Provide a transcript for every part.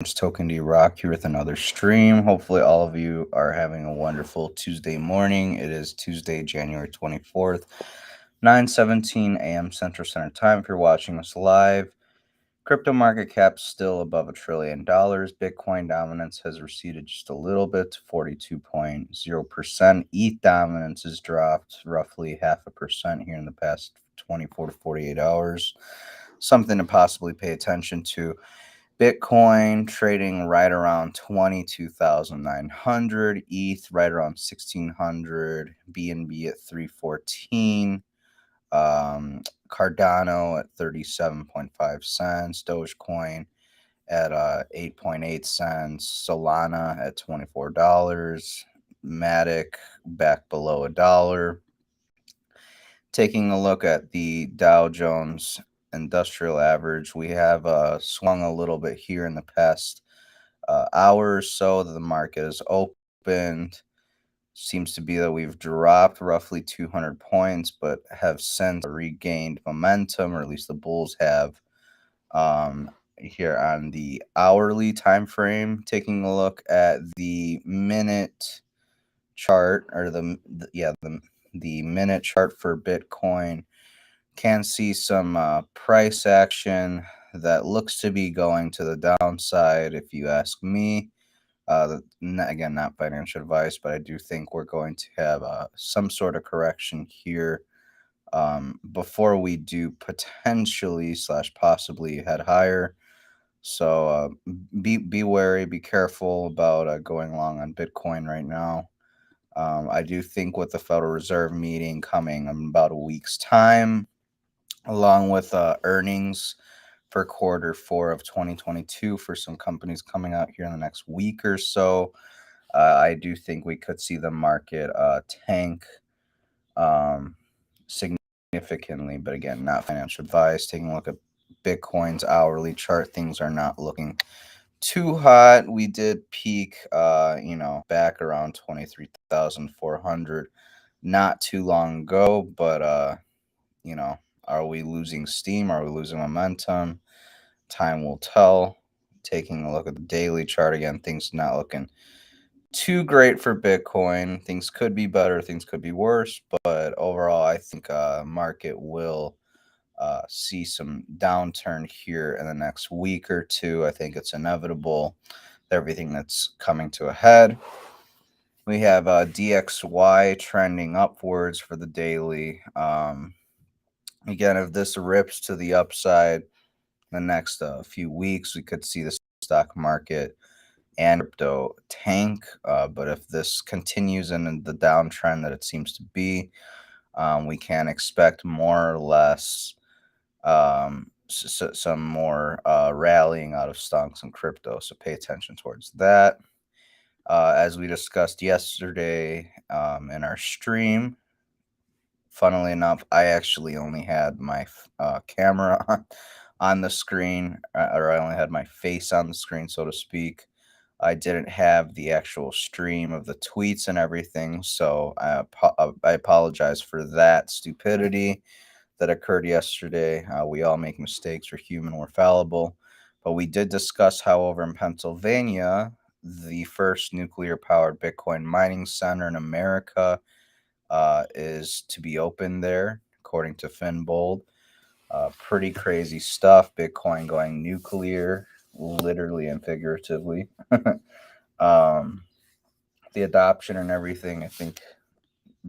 It's Token D Rock here with another stream. Hopefully, all of you are having a wonderful Tuesday morning. It is Tuesday, January 24th, 9:17 a.m. Central Standard Time. If you're watching us live, crypto market cap still above $1 trillion. Bitcoin dominance has receded just a little bit to 42.0%. ETH dominance has dropped roughly 0.5% here in the past 24 to 48 hours. Something to possibly pay attention to. Bitcoin trading right around 22,900, ETH right around 1,600, BNB at 314, Cardano at 37.5 cents, Dogecoin at 8.8 cents, Solana at $24, Matic back below $1. Taking a look at the Dow Jones Industrial Average, we have swung a little bit here in the past hour or so that the market has opened. Seems to be that we've dropped roughly 200 points, but have since regained momentum, or at least the bulls have. Here on the hourly time frame, taking a look at the minute chart, or the minute chart for Bitcoin, can see some price action that looks to be going to the downside, if you ask me. Again, not financial advice, but I do think we're going to have some sort of correction here before we do potentially slash possibly head higher. So be wary, be careful about going long on Bitcoin right now. I do think with the Federal Reserve meeting coming in about a week's time, along with earnings for quarter four of 2022 for some companies coming out here in the next week or so, I do think we could see the market tank significantly. But again, not financial advice. Taking a look at Bitcoin's hourly chart, things are not looking too hot. We did peak, back around 23,400 not too long ago, but are we losing steam? Are we losing momentum? Time will tell. Taking a look at the daily chart again, things not looking too great for Bitcoin. Things could be better, things could be worse, but overall, I think market will see some downturn here in the next week or two. I think it's inevitable. Everything that's coming to a head. We have DXY trending upwards for the daily. Again, if this rips to the upside the next few weeks, we could see the stock market and crypto tank. But if this continues in the downtrend that it seems to be, we can expect more or less some more rallying out of stocks and crypto. So pay attention towards that. As we discussed yesterday in our stream, funnily enough, I actually only had my camera on the screen, or I only had my face on the screen, so to speak. I didn't have the actual stream of the tweets and everything, so I apologize for that stupidity that occurred yesterday. We all make mistakes. We're human. We're fallible. But we did discuss, however, in Pennsylvania, the first nuclear-powered Bitcoin mining center in America is to be opened there, according to Finbold. Pretty crazy stuff. Bitcoin going nuclear, literally and figuratively. The adoption and everything, I think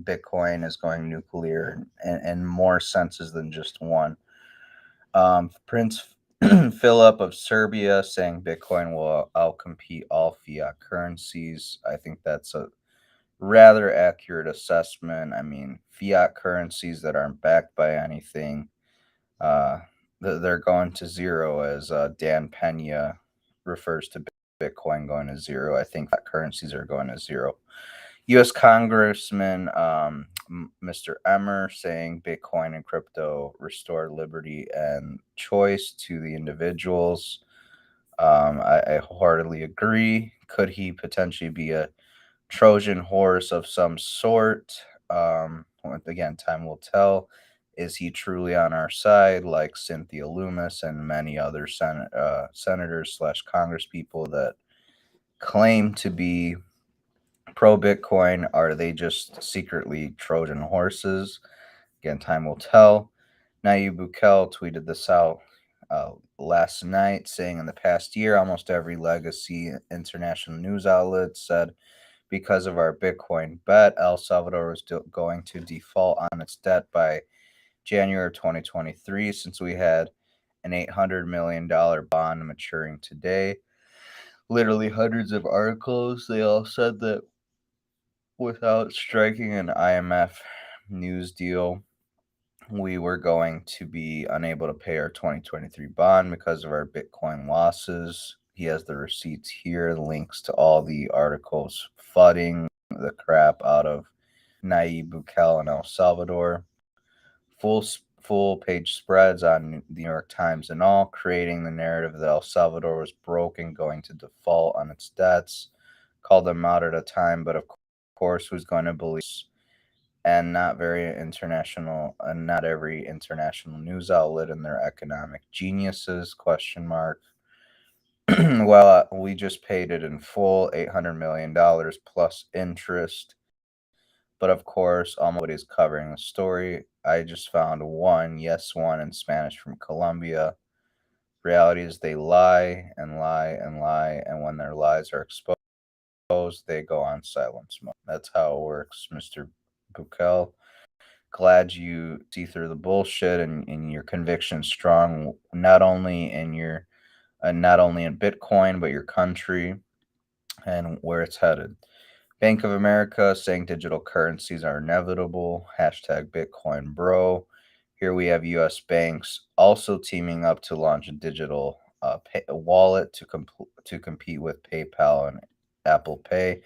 Bitcoin is going nuclear in more senses than just one. Prince Philip of Serbia saying Bitcoin will outcompete all fiat currencies. I think that's a rather accurate assessment. I mean, fiat currencies that aren't backed by anything, uh, they're going to zero, as Dan Pena refers to Bitcoin going to zero. I think that currencies are going to zero. U.S. Congressman Mr. Emmer saying Bitcoin and crypto restore liberty and choice to the individuals. I wholeheartedly agree. Could he potentially be a Trojan horse of some sort? Again, time will tell. Is he truly on our side, like Cynthia Loomis and many other senators slash congresspeople that claim to be pro Bitcoin? Are they just secretly Trojan horses? Again, time will tell. Nayib Bukele tweeted this out last night, saying in the past year, almost every legacy international news outlet said because of our Bitcoin bet, El Salvador was going to default on its debt by January 2023, since we had an $800 million bond maturing today. Literally hundreds of articles. They all said that without striking an IMF news deal, we were going to be unable to pay our 2023 bond because of our Bitcoin losses. He has the receipts here, links to all the articles fudding the crap out of Nayib Bukele and El Salvador. Full page spreads on the New York Times and all, creating the narrative that El Salvador was broke and going to default on its debts. Called them out at a time, but of course, who's going to believe? And not every international news outlet and their economic geniuses? Question mark. Well, we just paid it in full, $800 million plus interest. But of course, almost nobody's covering the story. I just found one, yes, one in Spanish from Colombia. Reality is they lie and lie and lie, and when their lies are exposed, they go on silence mode. That's how it works, Mr. Bukele. Glad you see through the bullshit, and your conviction strong, not only in Bitcoin, but your country and where it's headed. Bank of America saying digital currencies are inevitable. Hashtag Bitcoin bro. Here we have U.S. banks also teaming up to launch a digital wallet to compete with PayPal and Apple Pay.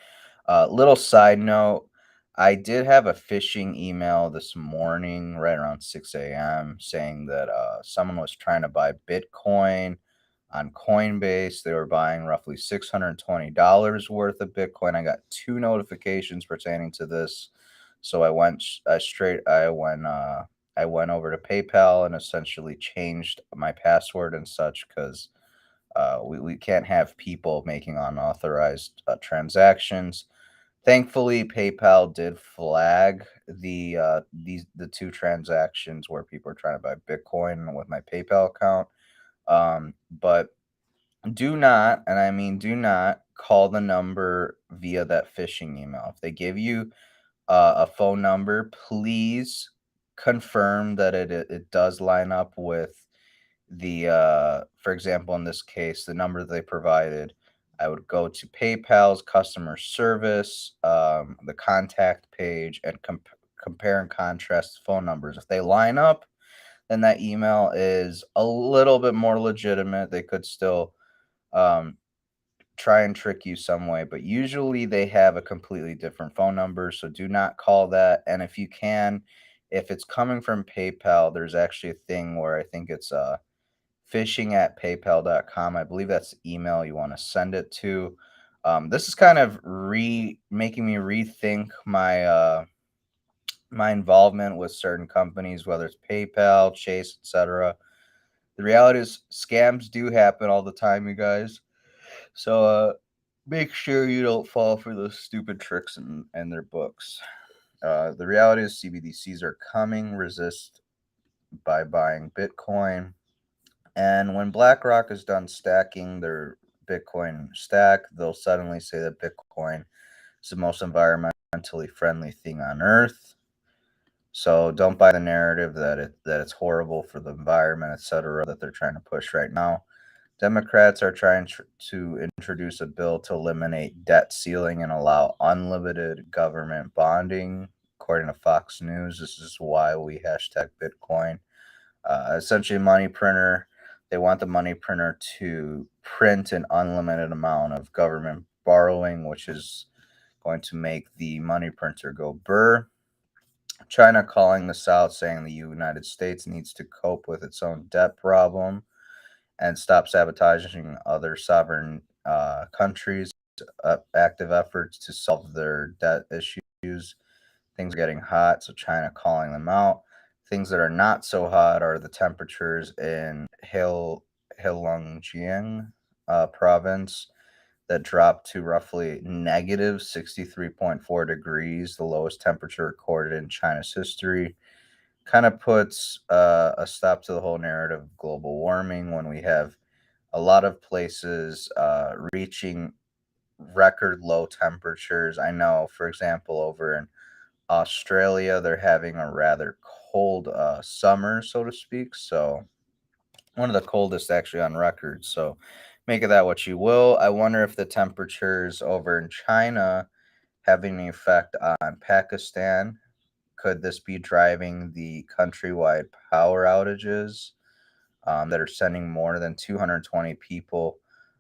Little side note, I did have a phishing email this morning, right around 6 a.m., saying that someone was trying to buy Bitcoin on Coinbase. They were buying roughly $620 worth of Bitcoin. I got two notifications pertaining to this, so I went over to PayPal and essentially changed my password and such, because we can't have people making unauthorized transactions. Thankfully, PayPal did flag the two transactions where people are trying to buy Bitcoin with my PayPal account. But do not, and I mean do not, call the number via that phishing email. If they give you a phone number, please confirm that it does line up with for example, in this case, the number they provided. I would go to PayPal's customer service, the contact page, and compare and contrast phone numbers. If they line up, then that email is a little bit more legitimate. They could still um, try and trick you some way, but usually they have a completely different phone number. So do not call that. And if you can, if it's coming from PayPal, there's actually a thing where I think it's phishing at paypal.com. I believe that's the email you want to send it to. This is kind of making me rethink my involvement with certain companies, whether it's PayPal, Chase, etc. The reality is scams do happen all the time, you guys. So make sure you don't fall for those stupid tricks in their books. The reality is CBDCs are coming. Resist by buying Bitcoin. And when BlackRock is done stacking their Bitcoin stack, they'll suddenly say that Bitcoin is the most environmentally friendly thing on earth. So don't buy the narrative that it's horrible for the environment, etc., that they're trying to push right now. Democrats are trying to introduce a bill to eliminate debt ceiling and allow unlimited government bonding. According to Fox News, this is why we hashtag Bitcoin. Essentially, money printer. They want the money printer to print an unlimited amount of government borrowing, which is going to make the money printer go burr. China calling this out, saying the United States needs to cope with its own debt problem and stop sabotaging other sovereign countries' active efforts to solve their debt issues. Things are getting hot, so China calling them out. Things that are not so hot are the temperatures in Heilongjiang province that dropped to roughly negative 63.4 degrees, the lowest temperature recorded in China's history. Kind of puts a stop to the whole narrative of global warming when we have a lot of places reaching record low temperatures. I know, for example, over in Australia, they're having a rather cold summer, so to speak. So, one of the coldest actually on record. So, make of that what you will. I wonder if the temperatures over in China having an effect on Pakistan. Could this be driving the countrywide power outages that are sending more than 220 people,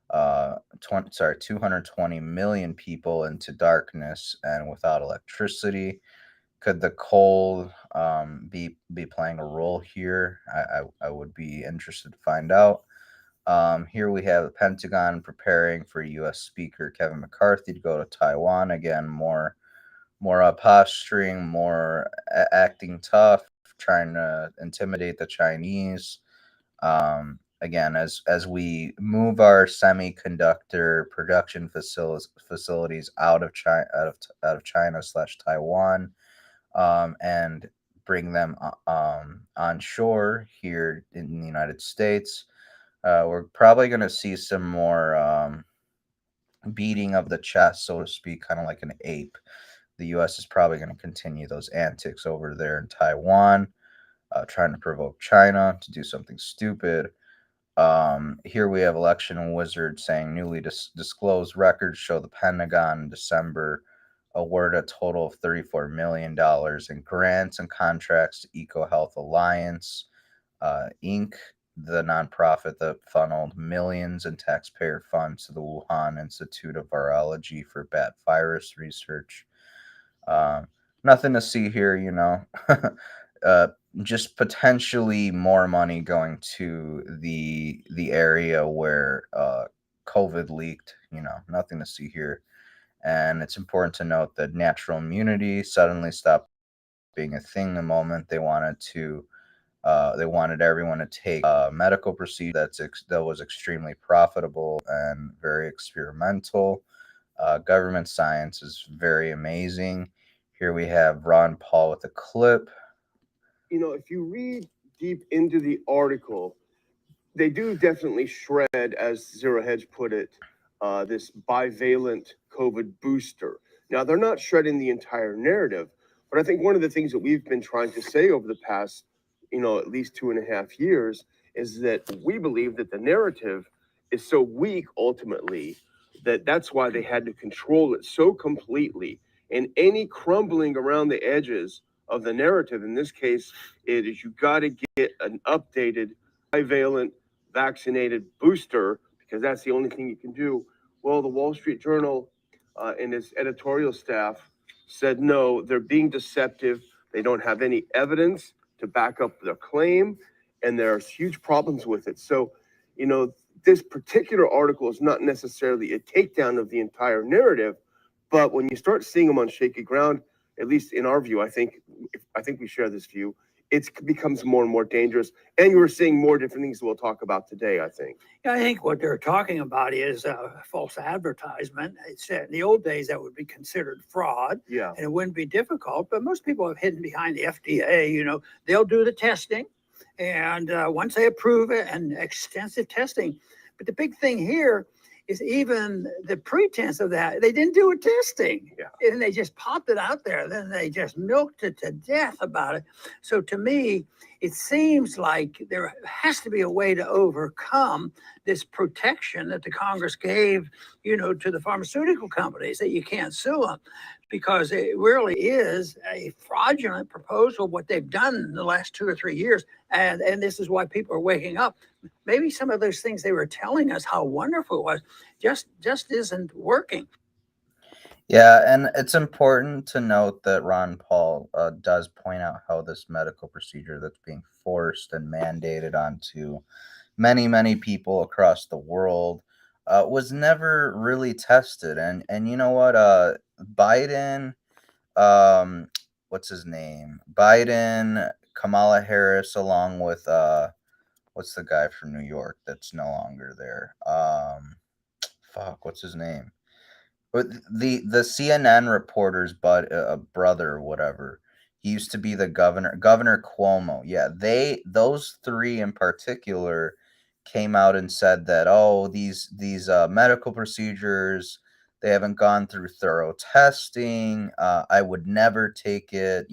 220 million people into darkness and without electricity? Could the coal be playing a role here? I would be interested to find out. Here we have the Pentagon preparing for U.S. Speaker Kevin McCarthy to go to Taiwan again. More posturing, more acting tough, trying to intimidate the Chinese. Again, as we move our semiconductor production facilities out of China, out of China slash Taiwan, and bring them onshore here in the United States. We're probably going to see some more beating of the chest, so to speak, kind of like an ape. The U.S. is probably going to continue those antics over there in Taiwan, trying to provoke China to do something stupid. Here we have election wizard saying newly disclosed records show the Pentagon in December awarded a total of $34 million in grants and contracts to EcoHealth Alliance, Inc., the nonprofit that funneled millions in taxpayer funds to the Wuhan Institute of Virology for bat virus research. Um, Nothing to see here, you know. uh, just potentially more money going to the area where COVID leaked. You know, nothing to see here. And it's important to note that natural immunity suddenly stopped being a thing the moment they wanted everyone to take a medical procedure that was extremely profitable and very experimental. Government science is very amazing. Here we have Ron Paul with a clip. If you read deep into the article, they do definitely shred, as Zero Hedge put it, this bivalent COVID booster. Now, they're not shredding the entire narrative, but I think one of the things that we've been trying to say over the past, at least 2.5 years, is that we believe that the narrative is so weak ultimately that that's why they had to control it so completely. And any crumbling around the edges of the narrative, in this case, it is you got to get an updated bivalent vaccinated booster because that's the only thing you can do. Well, the Wall Street Journal and its editorial staff said no, they're being deceptive. They don't have any evidence to back up their claim, and there's huge problems with it. So, this particular article is not necessarily a takedown of the entire narrative, but when you start seeing them on shaky ground, at least in our view, I think we share this view, it becomes more and more dangerous. And you are seeing more different things we'll talk about today, I think. Yeah, I think what they're talking about is false advertisement. It's, in the old days, that would be considered fraud. Yeah. And it wouldn't be difficult, but most people have hidden behind the FDA. They'll do the testing. And once they approve it and extensive testing. But the big thing here is even the pretense of that, they didn't do a testing. Yeah. And they just popped it out there. Then they just milked it to death about it. So to me, it seems like there has to be a way to overcome this protection that the Congress gave, to the pharmaceutical companies, that you can't sue them, because it really is a fraudulent proposal, what they've done in the last 2 or 3 years. And this is why people are waking up. Maybe some of those things they were telling us how wonderful it was just isn't working. Yeah, and it's important to note that Ron Paul does point out how this medical procedure that's being forced and mandated onto many people across the world was never really tested. And you know what? Biden, what's his name? Biden Kamala Harris along with what's the guy from New York that's no longer there? Fuck, what's his name? But the CNN reporter's brother or whatever. He used to be the Governor Cuomo. Yeah, those three in particular came out and said that, oh, these medical procedures, they haven't gone through thorough testing. I would never take it.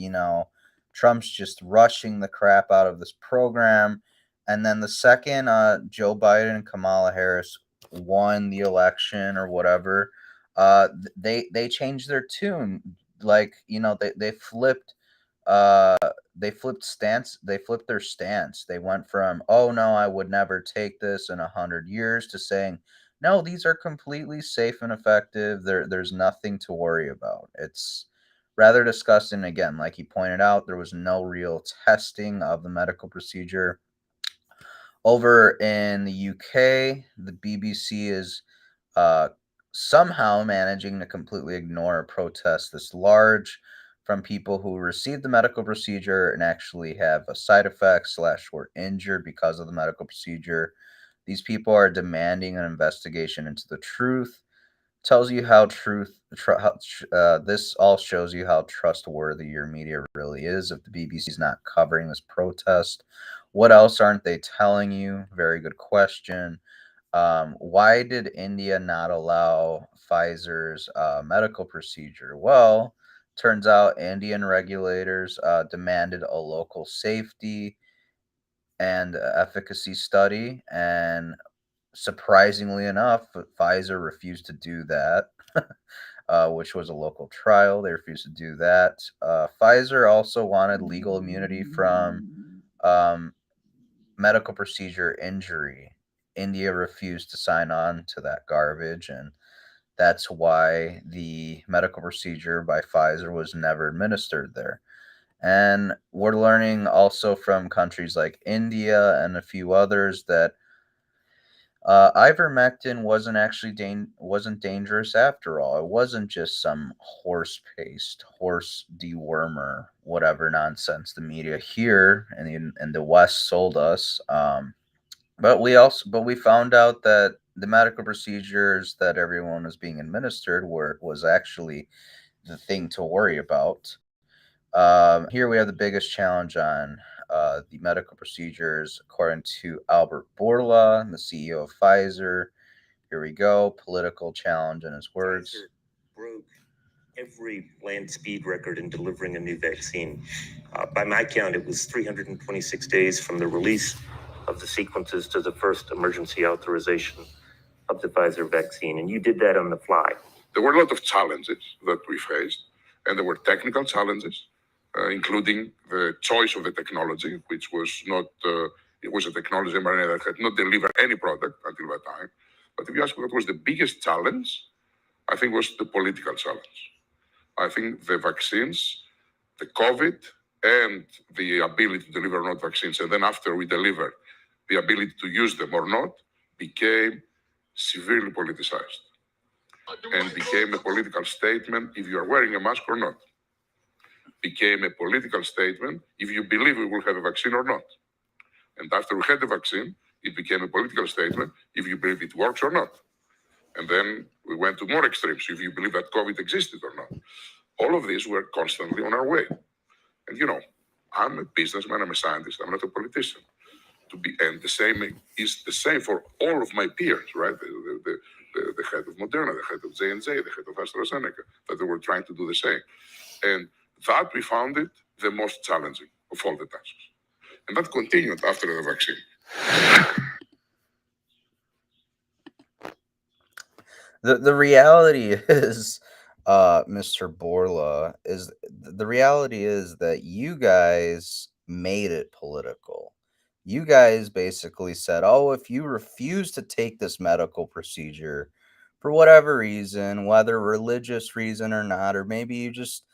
Trump's just rushing the crap out of this program. And then the second Joe Biden and Kamala Harris won the election or whatever, they changed their tune. Like, uh they flipped their stance. They went from, oh no, I would never take this in 100 years, to saying, no, these are completely safe and effective. There's nothing to worry about. It's rather disgusting. Again, like he pointed out, there was no real testing of the medical procedure. Over in the UK, the BBC is uh, somehow managing to completely ignore a protest this large from people who received the medical procedure and actually have a side effect slash were injured because of the medical procedure. These people are demanding an investigation into the truth. Tells you how this all shows you how trustworthy your media really is. If the BBC is not covering this protest, what else aren't they telling you? Very good question. Why did India not allow Pfizer's medical procedure? Well, turns out Indian regulators demanded a local safety and efficacy study, and surprisingly enough, Pfizer refused to do that, which was a local trial. They refused to do that. Pfizer also wanted legal immunity from medical procedure injury. India refused to sign on to that garbage, and that's why the medical procedure by Pfizer was never administered there. And we're learning also from countries like India and a few others that ivermectin wasn't dangerous after all. It wasn't just some horse paste, horse dewormer, whatever nonsense the media here in the West sold us. But we found out that the medical procedures that everyone was being administered was actually the thing to worry about. Here we have the biggest challenge on the medical procedures, according to Albert Bourla, the CEO of Pfizer. Here we go. Political challenge in his words. Pfizer broke every land speed record in delivering a new vaccine. By my count, it was 326 days from the release of the sequences to the first emergency authorization of the Pfizer vaccine. And you did that on the fly. There were a lot of challenges that we faced, and there were technical challenges, including the choice of the technology, which was not, it was a technology mRNA that had not delivered any product until that time. But if you ask what was the biggest challenge, I think was the political challenge. I think the vaccines, the COVID, and the ability to deliver or not vaccines, and then after we delivered, the ability to use them or not, became severely politicized and became a political statement if you are wearing a mask or not. Became a political statement if you believe we will have a vaccine or not. And after we had the vaccine, it became a political statement if you believe it works or not. And then we went to more extremes, if you believe that COVID existed or not. All of these were constantly on our way. And I'm a businessman, I'm a scientist, I'm not a politician. And the same is the same for all of my peers, right? The head of Moderna, the head of J&J, the head of AstraZeneca, that they were trying to do the same. And that we found it the most challenging of all the tasks. And that continued after the vaccine. The reality is, Mr. Borla, is the reality is that you guys made it political. You guys basically said, oh, if you refuse to take this medical procedure for whatever reason, whether religious reason or not, or maybe you just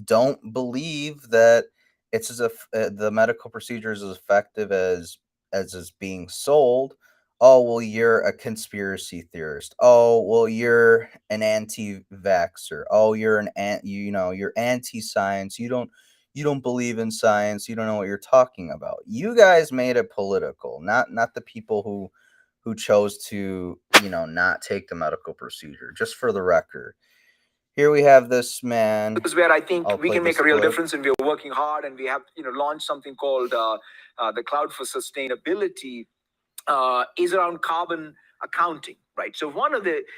don't believe that it's as if the medical procedure is as effective as is being sold. Oh, well, you're a conspiracy theorist. Oh, well, you're an anti-vaxxer. Oh, you're you're anti-science. you don't believe in science, you don't know what you're talking about. You guys made it political, not the people who chose to, not take the medical procedure. Just for the record, here we have this man. This is where I think I'll we play can make this a real clip. difference, and we are working hard, and we have launched something called the Cloud for Sustainability. Is around carbon accounting, right? So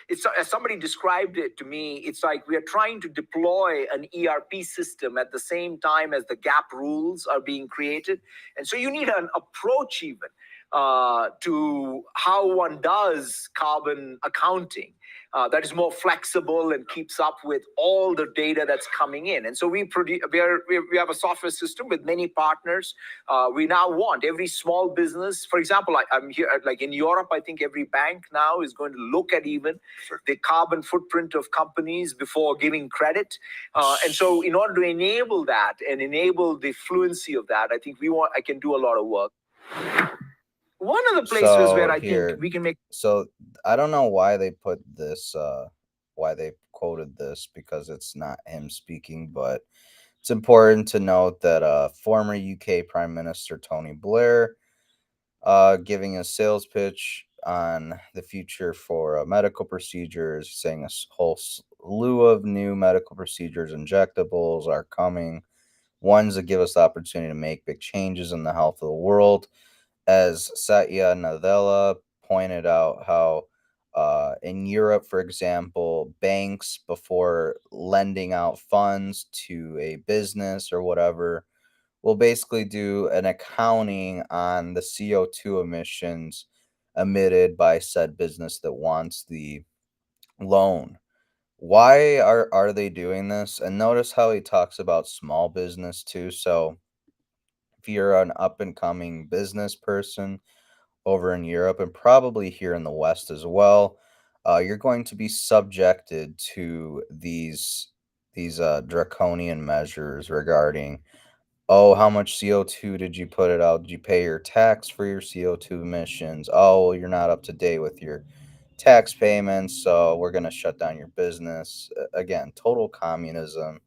it's as somebody described it to me, it's like we are trying to deploy an ERP system at the same time as the gap rules are being created. And so you need an approach even to how one does carbon accounting that is more flexible and keeps up with all the data that's coming in. And so we have a software system with many partners. We now want every small business, for example, I'm here, like in Europe, I think every bank now is going to look at even the carbon footprint of companies before giving credit. And so in order to enable that and enable the fluency of that, I think I can do a lot of work. One of the places where I think we can make. So I don't know why they put this, why they quoted this, because it's not him speaking, but it's important to note that former UK Prime Minister Tony Blair, giving a sales pitch on the future for medical procedures, saying a whole slew of new medical procedures, injectables are coming, ones that give us the opportunity to make big changes in the health of the world. As Satya Nadella pointed out, how in Europe, for example, banks, before lending out funds to a business or whatever, will basically do an accounting on the CO2 emissions emitted by said business that wants the loan. Why are they doing this? And notice how he talks about small business too. So if you're an up and coming business person over in Europe and probably here in the West as well, you're going to be subjected to these draconian measures regarding, oh, how much CO2 did you put it out? Did you pay your tax for your CO2 emissions? Oh, well, you're not up to date with your tax payments, so we're going to shut down your business. Again, total communism.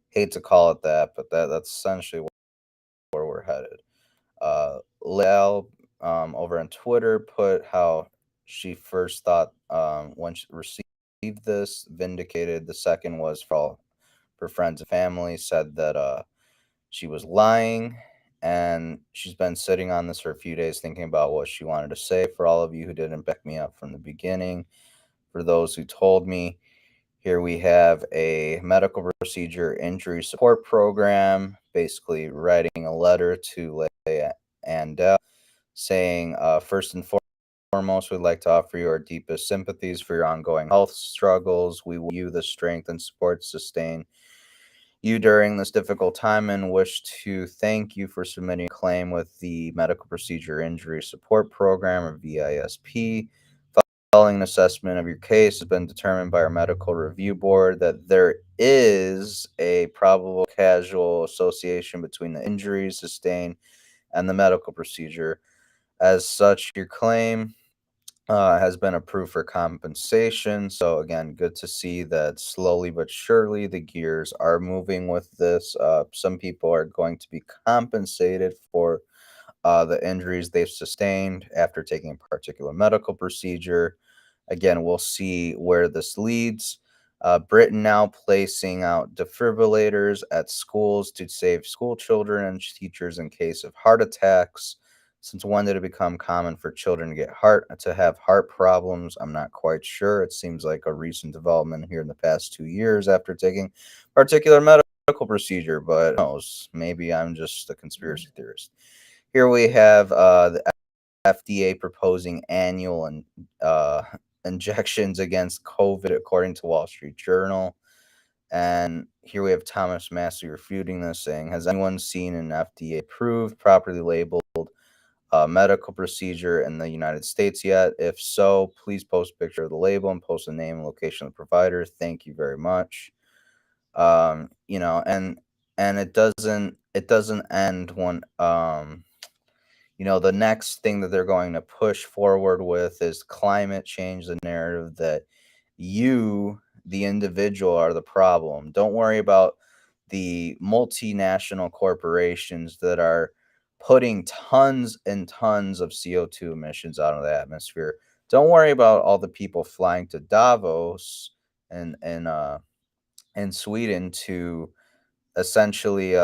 Hate to call it that, but that's essentially where we're headed. Leal, over on Twitter, put how she first thought, when she received this, vindicated. The second was for all her friends and family, said that she was lying, and she's been sitting on this for a few days thinking about what she wanted to say. For all of you who didn't back me up from the beginning, for those who told me, here we have a medical procedure injury support program, basically writing a letter to Leia and saying, first and foremost, we'd like to offer you our deepest sympathies for your ongoing health struggles. We wish you the strength and support to sustain you during this difficult time and wish to thank you for submitting a claim with the Medical Procedure Injury Support Program, or VISP. Following an assessment of your case, has been determined by our medical review board that there is a probable causal association between the injuries sustained and the medical procedure. As such, your claim has been approved for compensation. So again, good to see that slowly but surely the gears are moving with this. Some people are going to be compensated for the injuries they've sustained after taking a particular medical procedure. Again, we'll see where this leads. Britain now placing out defibrillators at schools to save school children and teachers in case of heart attacks. Since when did it become common for children to have heart problems? I'm not quite sure. It seems like a recent development here in the past 2 years after taking a particular medical procedure, but who knows? Maybe I'm just a conspiracy theorist. Here we have the FDA proposing annual injections against COVID, according to Wall Street Journal. And here we have Thomas Massey refuting this, saying, has anyone seen an FDA approved, properly labeled medical procedure in the United States yet? If so, please post a picture of the label and post the name and location of the provider. Thank you very much. And it doesn't end when the next thing that they're going to push forward with is climate change, the narrative that you, the individual, are the problem. Don't worry about the multinational corporations that are putting tons and tons of CO2 emissions out of the atmosphere. Don't worry about all the people flying to Davos and Sweden to essentially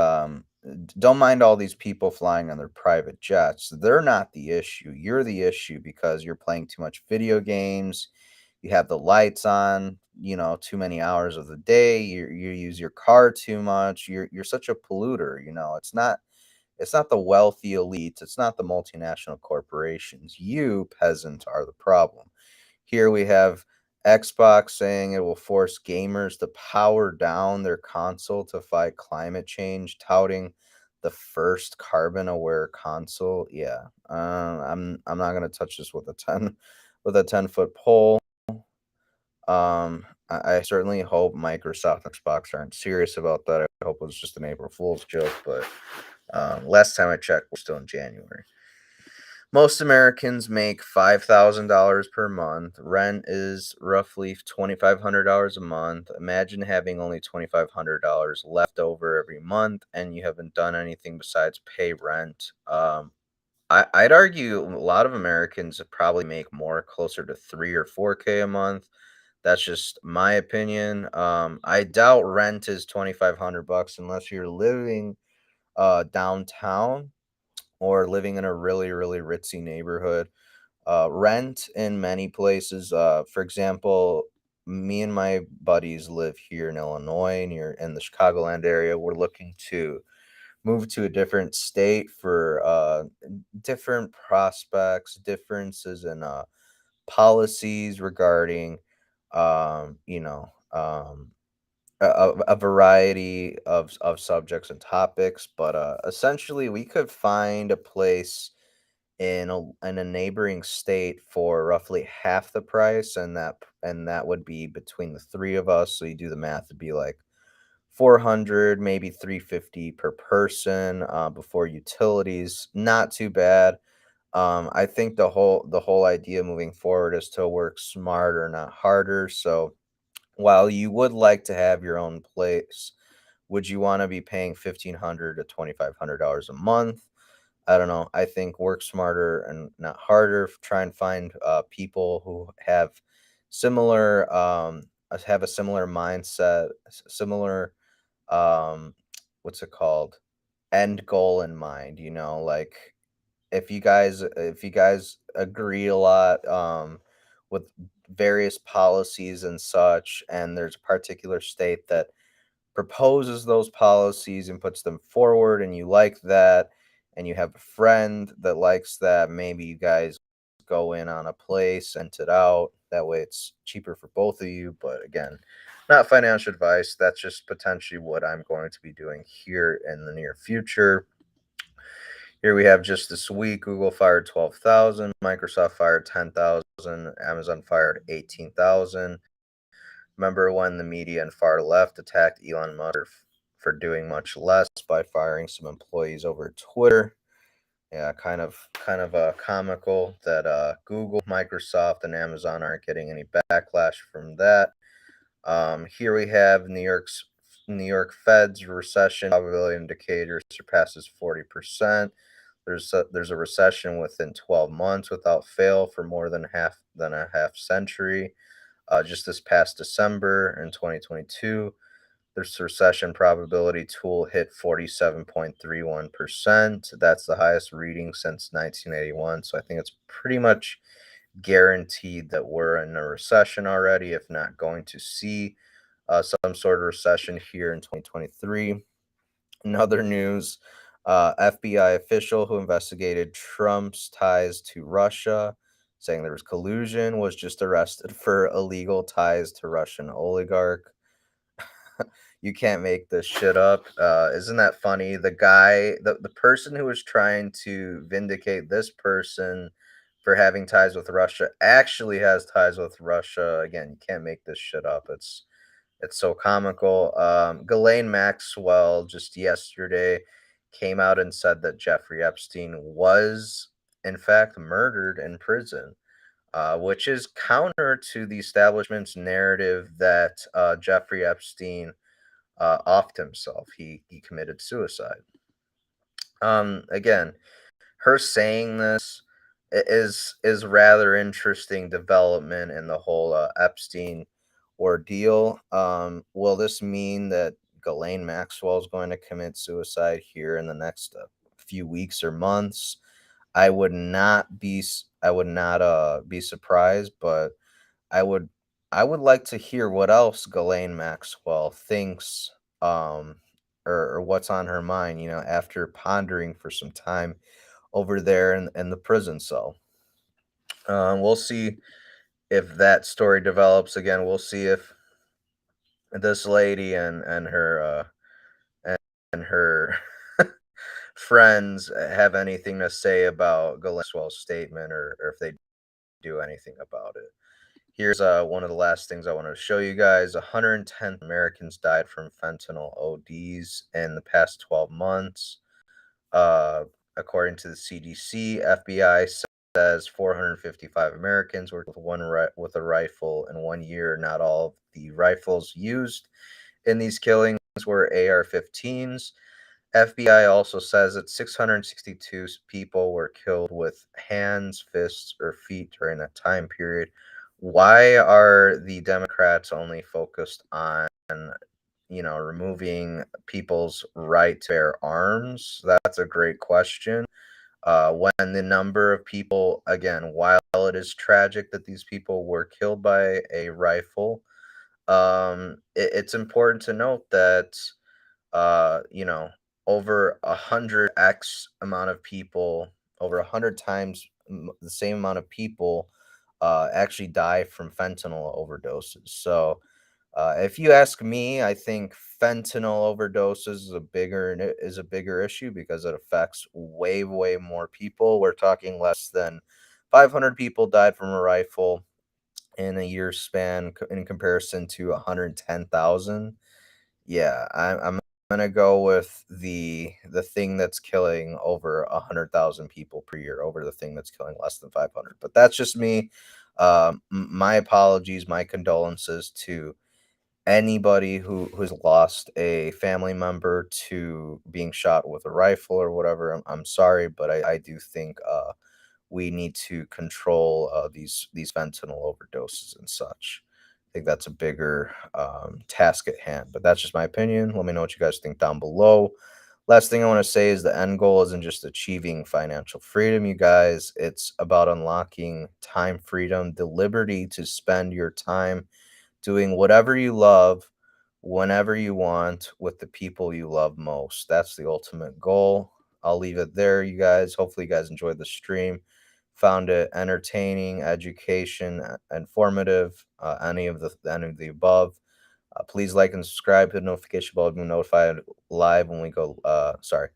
don't mind all these people flying on their private jets. They're not the issue. You're the issue because you're playing too much video games. You have the lights on, too many hours of the day. You use your car too much. You're such a polluter. It's not the wealthy elites. It's not the multinational corporations. You peasants are the problem. Here we have Xbox saying it will force gamers to power down their console to fight climate change, touting the first carbon-aware console. Yeah, I'm not gonna touch this with a 10-foot pole. I certainly hope Microsoft and Xbox aren't serious about that. I hope it was just an April Fool's joke, but last time I checked, we're still in January. Most Americans make $5,000 per month. Rent is roughly $2,500 a month. Imagine having only $2,500 left over every month and you haven't done anything besides pay rent. I'd argue a lot of Americans probably make more, closer to 3 or 4K a month. That's just my opinion. I doubt rent is $2,500 unless you're living downtown or living in a really, really ritzy neighborhood. Rent in many places, for example, me and my buddies live here in Illinois, near in the Chicagoland area. We're looking to move to a different state for different prospects, differences in policies regarding, um, you know, um, a variety of subjects and topics, but essentially we could find a place in a neighboring state for roughly half the price, and that would be between the three of us. So you do the math, it'd be like 400, maybe 350 per person before utilities. Not too bad. I think the whole idea moving forward is to work smarter, not harder. So while you would like to have your own place, would you want to be paying $1,500 to $2,500 a month? I don't know. I think work smarter and not harder. Try and find people who have a similar mindset, similar um, what's it called, end goal in mind. Like if you guys agree a lot with various policies and such, and there's a particular state that proposes those policies and puts them forward, and you like that, and you have a friend that likes that, maybe you guys go in on a place, rent it out. That way it's cheaper for both of you. But again, not financial advice. That's just potentially what I'm going to be doing here in the near future. Here we have just this week, Google fired 12,000, Microsoft fired 10,000, Amazon fired 18,000. Remember when the media and far left attacked Elon Musk for doing much less by firing some employees over Twitter? Yeah, kind of comical that Google, Microsoft, and Amazon aren't getting any backlash from that. Here we have New York Fed's recession probability indicator surpasses 40%. There's a recession within 12 months without fail for more than a half century. Just this past December in 2022, this recession probability tool hit 47.31%. That's the highest reading since 1981. So I think it's pretty much guaranteed that we're in a recession already, if not going to see some sort of recession here in 2023. In other news, FBI official who investigated Trump's ties to Russia, saying there was collusion, was just arrested for illegal ties to Russian oligarch. You can't make this shit up. Isn't that funny? The person who was trying to vindicate this person for having ties with Russia actually has ties with Russia. Again, you can't make this shit up. It's so comical. Ghislaine Maxwell just yesterday came out and said that Jeffrey Epstein was, in fact, murdered in prison, which is counter to the establishment's narrative that Jeffrey Epstein offed himself. He committed suicide. Again, her saying this is rather interesting development in the whole Epstein ordeal. Will this mean that Ghislaine Maxwell is going to commit suicide here in the next few weeks or months? I would not be surprised, but I would I would like to hear what else Ghislaine Maxwell thinks, um or what's on her mind, after pondering for some time over there in the prison cell. We'll see if that story develops. Again, we'll see if this lady and her and her friends have anything to say about Ghislaine Maxwell's statement, or if they do anything about it. Here's one of the last things I want to show you guys. 110 Americans died from fentanyl ODs in the past 12 months. Uh, According to the CDC, FBI says 455 Americans were with a rifle in 1 year. Not all of the rifles used in these killings were AR-15s. FBI also says that 662 people were killed with hands, fists, or feet during that time period. Why are the Democrats only focused on, removing people's right to bear arms? That's a great question. When the number of people, again, while it is tragic that these people were killed by a rifle, it's important to note that uh, you know, over 100x amount of people, over 100 times the same amount of people actually die from fentanyl overdoses. So, if you ask me, I think fentanyl overdoses is a bigger issue because it affects way more people. We're talking less than 500 people died from a rifle in a year span in comparison to 110,000. Yeah, I'm gonna go with the thing that's killing over 100,000 people per year over the thing that's killing less than 500. But that's just me. My apologies, my condolences to anybody who's lost a family member to being shot with a rifle or whatever. I'm sorry, but I do think we need to control these fentanyl overdoses and such. I think that's a bigger task at hand, but that's just my opinion. Let me know what you guys think down below. Last thing I want to say is the end goal isn't just achieving financial freedom, you guys. It's about unlocking time freedom, the liberty to spend your time doing whatever you love, whenever you want, with the people you love most. That's the ultimate goal. I'll leave it there, you guys. Hopefully, you guys enjoyed the stream, found it entertaining, education, informative, any of the above. Please like and subscribe, hit the notification bell to be notified live when we go. Sorry.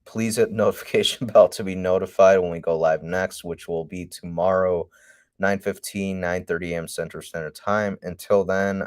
Please hit notification bell to be notified when we go live next, which will be tomorrow, 9:15, 9:30 a.m. Central Standard Time. Until then,